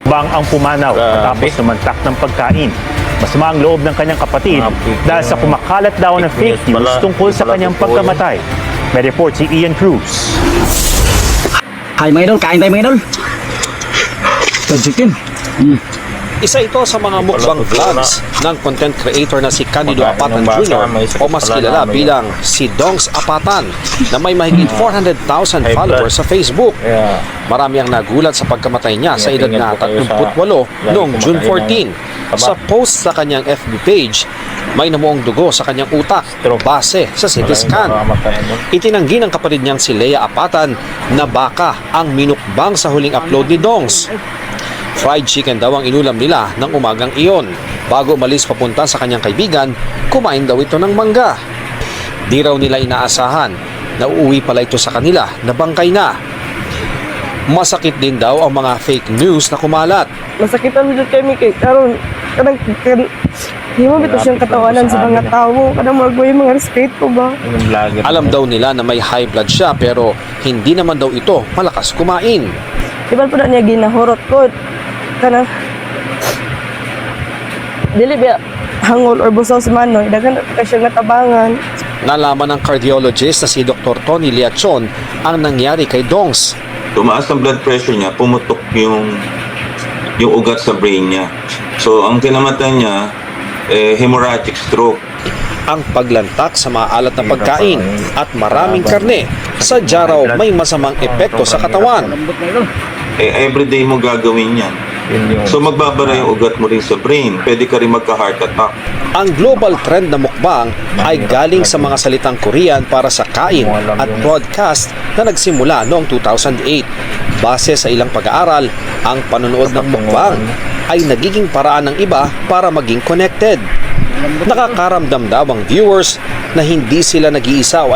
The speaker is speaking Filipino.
Bang ang pumanaw matapos sumantak ng pagkain. Masama ang loob ng kanyang kapatid dahil sa kumakalat daw ng fake news tungkol sa kanyang pagkamatay. May report si Ian Cruz. Hi mga idol, kain tayo mga idol. Chicken. Isa ito sa mga mukbang vlogs ng content creator na si Candido Apatan Jr. o mas kilala bilang si Dongs Apatan na may mahigit 400,000 followers sa Facebook. Marami ang nagulat sa pagkamatay niya sa edad na 38 noong June 14. Sa post sa kanyang FB page, may namuong dugo sa kanyang utak base sa CT scan. Itinanggi ng kapatid niyang si Lea Apatan na baka ang minukbang sa huling upload ni Dongs. Fried chicken daw ang inulam nila ng umagang iyon. Bago umalis papunta sa kanyang kaibigan, kumain daw ito ng mangga. Di raw nila inaasahan na uuwi pala ito sa kanila na bangkay na. Masakit din daw ang mga fake news na kumalat. Masakitan dito kami kay karon kadang hindi mo bito siyang katawanan sa mga tao. Kadang magway mga respeto ba? Alam daw nila na may high blood siya pero hindi naman daw ito malakas kumain. Iban po na niya ginahurot ko. Kana dili ba hangol or busaw si Manoy, daghan ka siyang natabangan. Nalaman ng cardiologist na si Dr. Tony Liachon ang nangyari kay Dongs. Tumaas ang blood pressure niya, pumutok yung ugat sa brain niya. So, ang kinamatay niya, hemorrhagic stroke. Ang paglantak sa maalat na pagkain at maraming karne, sadya raw may masamang epekto sa katawan. Everyday mo gagawin yan. So, magbabara yung ugat mo rin sa brain. Pwede ka rin magka-heart attack. Ang global trend na mukbang ay galing sa mga salitang Korean para sa kain at broadcast na nagsimula noong 2008. Base sa ilang pag-aaral, ang panonood ng mukbang ay nagiging paraan ng iba para maging connected. Nakakaramdam daw ang viewers na hindi sila nag-iisa o